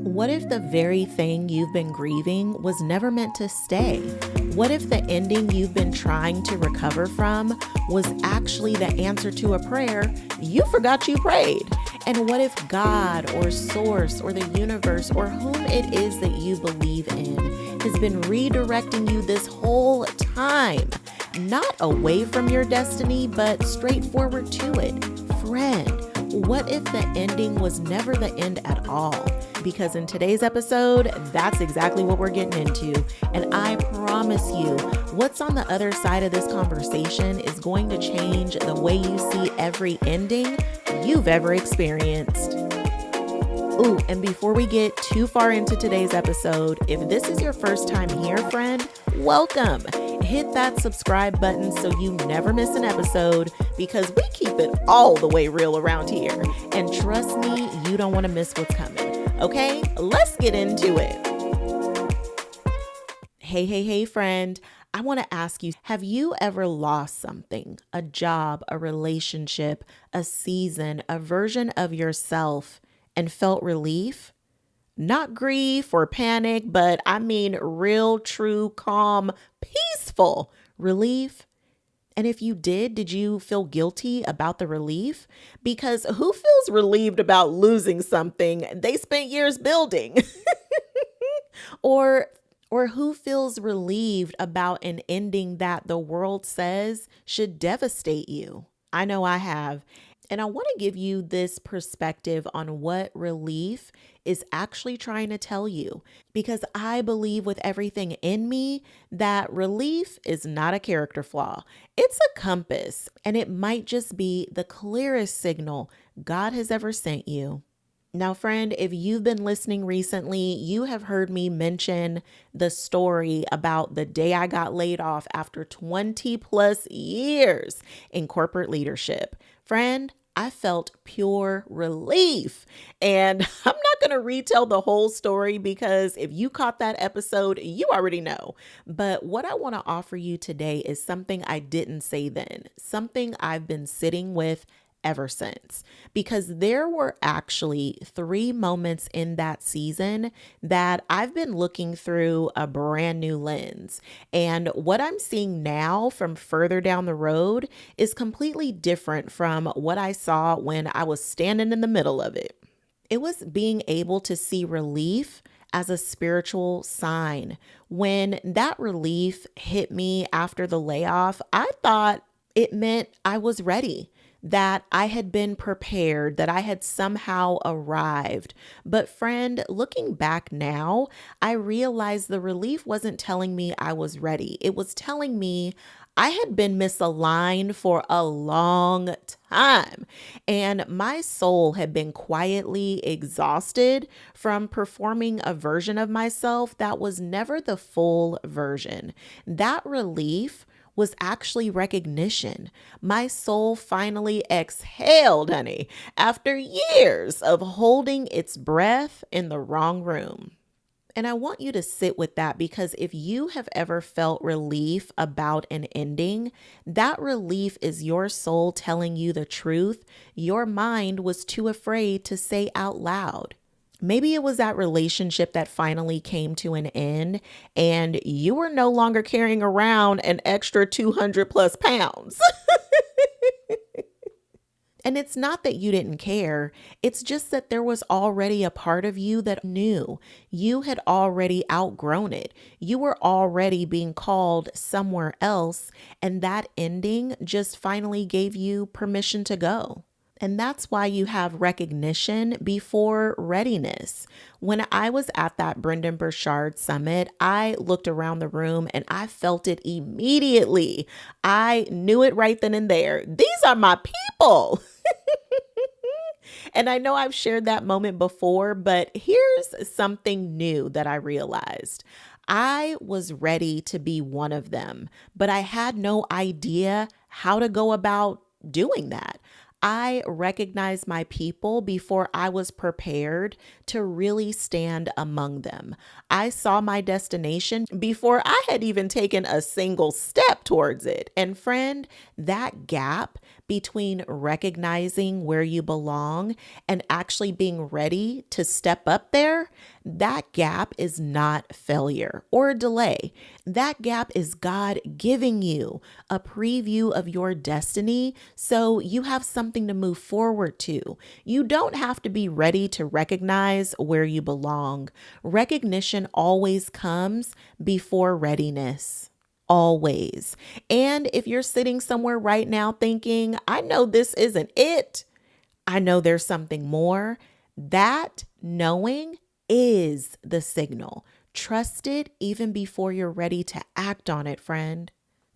What if the very thing you've been grieving was never meant to stay? What if the ending you've been trying to recover from was actually the answer to a prayer you forgot you prayed? And what if God or Source or the universe or whom it is that you believe in has been redirecting you this whole time? Not away from your destiny, but straight forward to it. Friend, what if the ending was never the end at all? Because in today's episode, that's exactly what we're getting into. And I promise you, what's on the other side of this conversation is going to change the way you see every ending you've ever experienced. Ooh, and before we get too far into today's episode, if this is your first time here, friend, welcome. Hit that subscribe button so you never miss an episode, because we keep it all the way real around here. And trust me, you don't want to miss what's coming. Okay, let's get into it. Hey, friend. I want to ask you, have you ever lost something? A job, a relationship, a season, a version of yourself, and felt relief? Not grief or panic, but I mean real, true, calm, peaceful relief. And if you did you feel guilty about the relief? Because who feels relieved about losing something they spent years building? Or who feels relieved about an ending that the world says should devastate you? I know I have. And I want to give you this perspective on what relief is actually trying to tell you, because I believe with everything in me that relief is not a character flaw. It's a compass, and it might just be the clearest signal God has ever sent you. Now, friend, if you've been listening recently, you have heard me mention the story about the day I got laid off after 20 plus years in corporate leadership. Friend, I felt pure relief. And I'm not going to retell the whole story, because if you caught that episode, you already know. But what I want to offer you today is something I didn't say then, something I've been sitting with ever since, because there were actually 3 moments in that season that I've been looking through a brand new lens. And what I'm seeing now from further down the road is completely different from what I saw when I was standing in the middle of it. It was being able to see relief as a spiritual sign. When that relief hit me after the layoff, I thought it meant I was ready, that I had been prepared, that I had somehow arrived. But friend, looking back now, I realized the relief wasn't telling me I was ready. It was telling me I had been misaligned for a long time, and my soul had been quietly exhausted from performing a version of myself that was never the full version. That relief was actually recognition. My soul finally exhaled, honey, after years of holding its breath in the wrong room. And I want you to sit with that, because if you have ever felt relief about an ending, that relief is your soul telling you the truth your mind was too afraid to say out loud. Maybe it was that relationship that finally came to an end, and you were no longer carrying around an extra 200 plus pounds. And it's not that you didn't care. It's just that there was already a part of you that knew. You had already outgrown it. You were already being called somewhere else, and that ending just finally gave you permission to go. And that's why you have recognition before readiness. When I was at that Brendan Burchard summit, I looked around the room and I felt it immediately. I knew it right then and there. These are my people. And I know I've shared that moment before, but here's something new that I realized. I was ready to be one of them, but I had no idea how to go about doing that. I recognized my people before I was prepared to really stand among them. I saw my destination before I had even taken a single step towards it. And friend, that gap between recognizing where you belong and actually being ready to step up there, that gap is not failure or a delay. That gap is God giving you a preview of your destiny so you have something to move forward to. You don't have to be ready to recognize where you belong. Recognition always comes before readiness. Always. And if you're sitting somewhere right now thinking, I know this isn't it, I know there's something more, that knowing is the signal. Trust it even before you're ready to act on it, friend.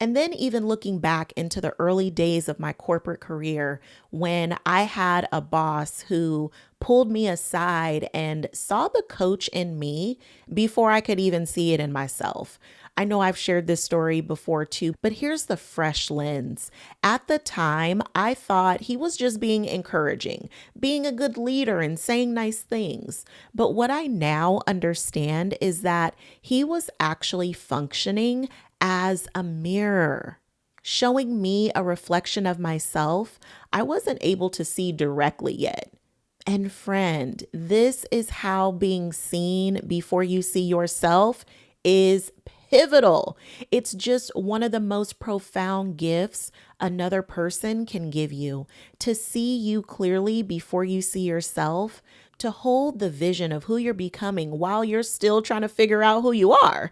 And then even looking back into the early days of my corporate career, when I had a boss who pulled me aside and saw the coach in me before I could even see it in myself. I know I've shared this story before too, but here's the fresh lens. At the time, I thought he was just being encouraging, being a good leader and saying nice things. But what I now understand is that he was actually functioning as a mirror, showing me a reflection of myself I wasn't able to see directly yet. And friend, this is how being seen before you see yourself is pivotal. It's just one of the most profound gifts another person can give you, to see you clearly before you see yourself, to hold the vision of who you're becoming while you're still trying to figure out who you are.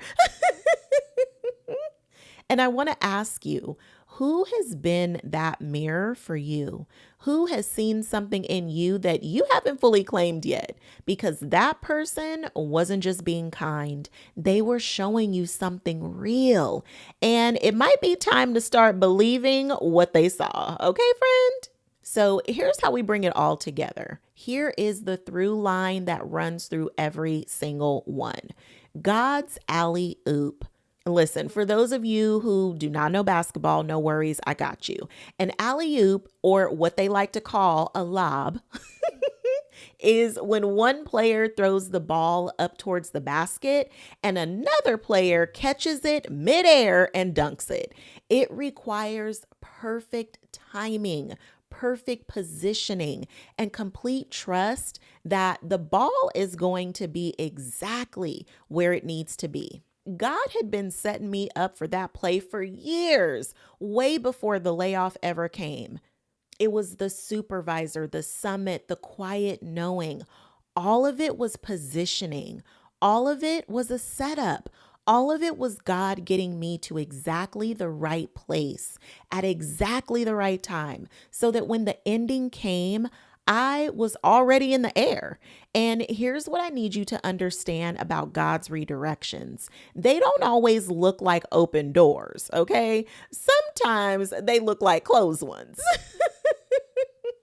And I want to ask you, who has been that mirror for you? Who has seen something in you that you haven't fully claimed yet? Because that person wasn't just being kind. They were showing you something real. And it might be time to start believing what they saw. Okay, friend? So here's how we bring it all together. Here is the through line that runs through every single one. God's alley-oop. Listen, for those of you who do not know basketball, no worries, I got you. An alley-oop, or what they like to call a lob, is when one player throws the ball up towards the basket and another player catches it midair and dunks it. It requires perfect timing, perfect positioning, and complete trust that the ball is going to be exactly where it needs to be. God had been setting me up for that play for years, way before the layoff ever came. It was the supervisor, the summit, the quiet knowing. All of it was positioning. All of it was a setup. All of it was God getting me to exactly the right place at exactly the right time, so that when the ending came, I was already in the air. And here's what I need you to understand about God's redirections. They don't always look like open doors, okay? Sometimes they look like closed ones.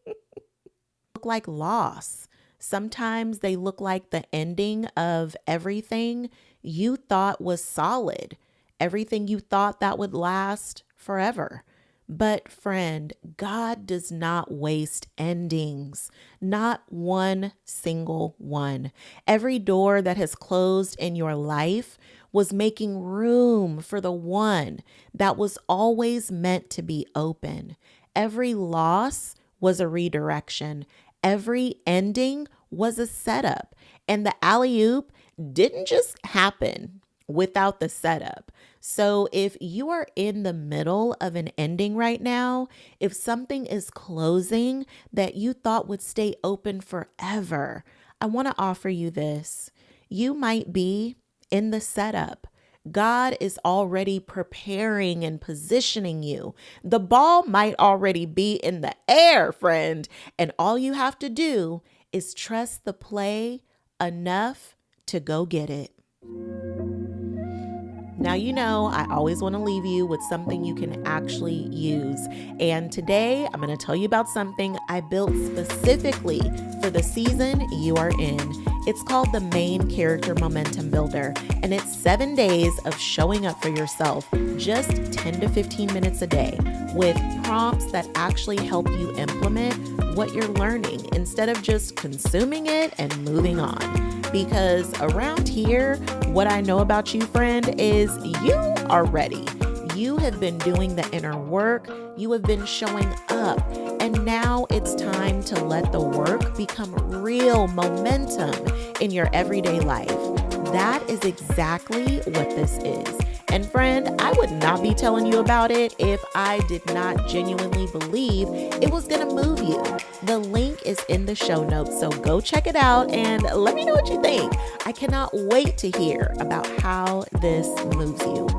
Look like loss. Sometimes they look like the ending of everything you thought was solid, everything you thought that would last forever. But friend, God does not waste endings, not one single one. Every door that has closed in your life was making room for the one that was always meant to be open. Every loss was a redirection. Every ending was a setup. And the alley-oop didn't just happen without the setup. So if you are in the middle of an ending right now, if something is closing that you thought would stay open forever, I want to offer you this. You might be in the setup. God is already preparing and positioning you. The ball might already be in the air, friend, and all you have to do is trust the play enough to go get it. Now, you know, I always want to leave you with something you can actually use. And today I'm going to tell you about something I built specifically for the season you are in. It's called the Main Character Momentum Builder, and it's 7 days of showing up for yourself, just 10 to 15 minutes a day, with prompts that actually help you implement what you're learning instead of just consuming it and moving on. Because around here, what I know about you, friend, is you are ready. You have been doing the inner work. You have been showing up. And now it's time to let the work become real momentum in your everyday life. That is exactly what this is. And friend, I would not be telling you about it if I did not genuinely believe it was going to move you. The link is in the show notes, so go check it out and let me know what you think. I cannot wait to hear about how this moves you.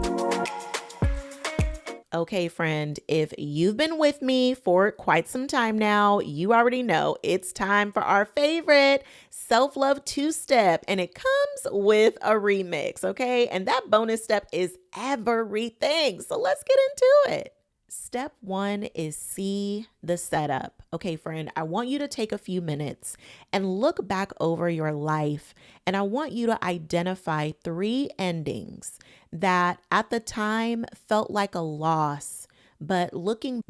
Okay, friend, if you've been with me for quite some time now, you already know it's time for our favorite self-love two-step, and it comes with a remix, okay? And that bonus step is everything. So let's get into it. Step 1 is see the setup. Okay, friend, I want you to take a few minutes and look back over your life, and I want you to identify 3 endings that at the time felt like a loss, but looking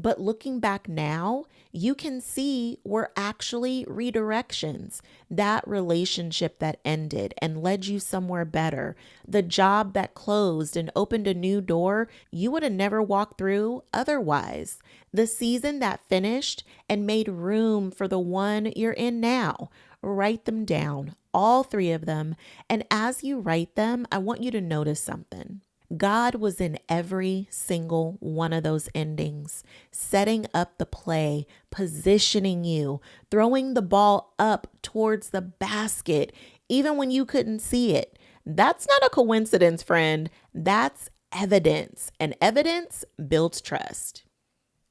back now, you can see were actually redirections. That relationship that ended and led you somewhere better, the job that closed and opened a new door you would have never walked through otherwise, the season that finished and made room for the one you're in now. Write them down, all 3 of them. And as you write them, I want you to notice something. God was in every single one of those endings, setting up the play, positioning you, throwing the ball up towards the basket, even when you couldn't see it. That's not a coincidence, friend. That's evidence, and evidence builds trust.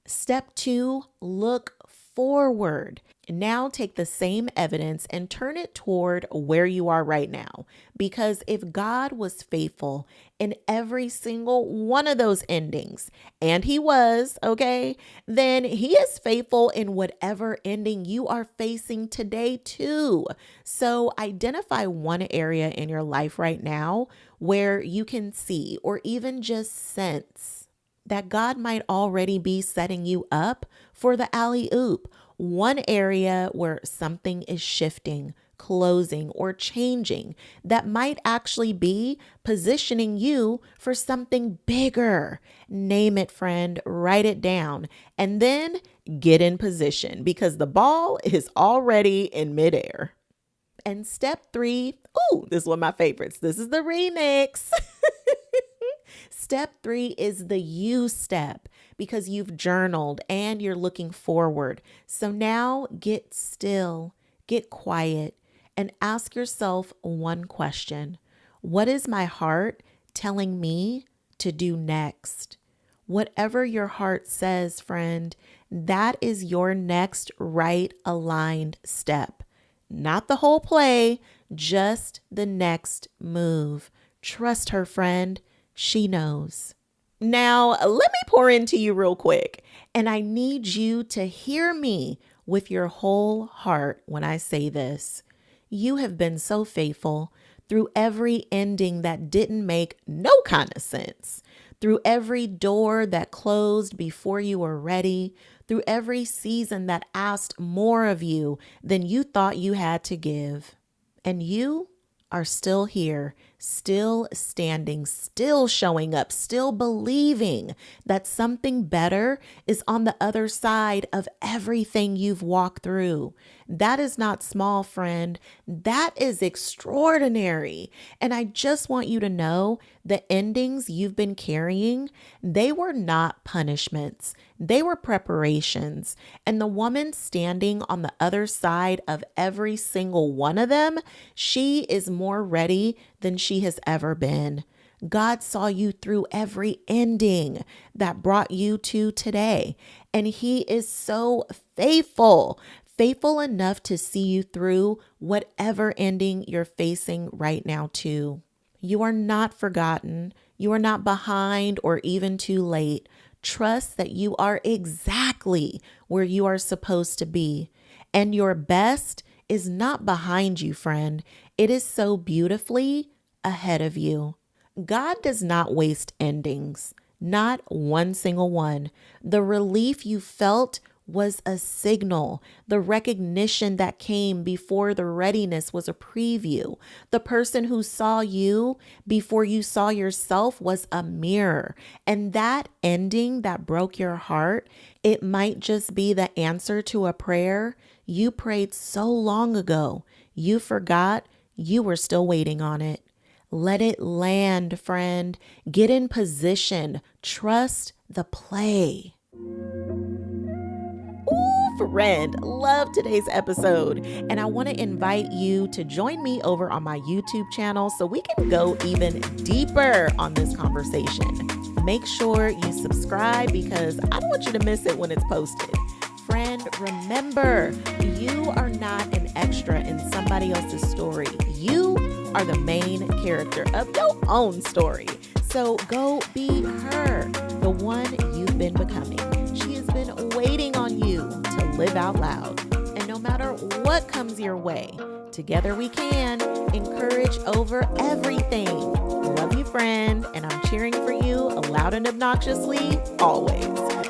Step 2, look forward. Now take the same evidence and turn it toward where you are right now. Because if God was faithful in every single one of those endings, and he was, okay, then he is faithful in whatever ending you are facing today too. So identify one area in your life right now where you can see or even just sense that God might already be setting you up for the alley-oop. One area where something is shifting, closing, or changing that might actually be positioning you for something bigger. Name it, friend, write it down, and then get in position because the ball is already in midair. And step 3, this is one of my favorites. This is the remix. Step 3 is the you step because you've journaled and you're looking forward. So now get still, get quiet, and ask yourself one question. What is my heart telling me to do next? Whatever your heart says, friend, that is your next right aligned step. Not the whole play, just the next move. Trust her, friend. She knows. Now, let me pour into you real quick, and I need you to hear me with your whole heart when I say this. You have been so faithful through every ending that didn't make no kind of sense, through every door that closed before you were ready, through every season that asked more of you than you thought you had to give. And you are still here, still standing, still showing up, still believing that something better is on the other side of everything you've walked through. That is not small, friend. That is extraordinary. And I just want you to know the endings you've been carrying, they were not punishments. They were preparations. And the woman standing on the other side of every single one of them, she is more ready than she has ever been. God saw you through every ending that brought you to today. And he is so faithful enough to see you through whatever ending you're facing right now too. You are not forgotten. You are not behind or even too late. Trust that you are exactly where you are supposed to be. And your best is not behind you, friend. It is so beautifully ahead of you. God does not waste endings, not one single one. The relief you felt was a signal. The recognition that came before the readiness was a preview. The person who saw you before you saw yourself was a mirror. And that ending that broke your heart, it might just be the answer to a prayer you prayed so long ago. You forgot you were still waiting on it. Let it land, friend. Get in position. Trust the play. Ooh, friend, love today's episode. And I want to invite you to join me over on my YouTube channel so we can go even deeper on this conversation. Make sure you subscribe because I don't want you to miss it when it's posted. Friend, remember, you are not an extra in somebody else's story. You are the main character of your own story. So go be her, the one you've been becoming. She has been waiting on you to live out loud. And no matter what comes your way, together we can encourage over everything. Love you, friend, and I'm cheering for you loud and obnoxiously always.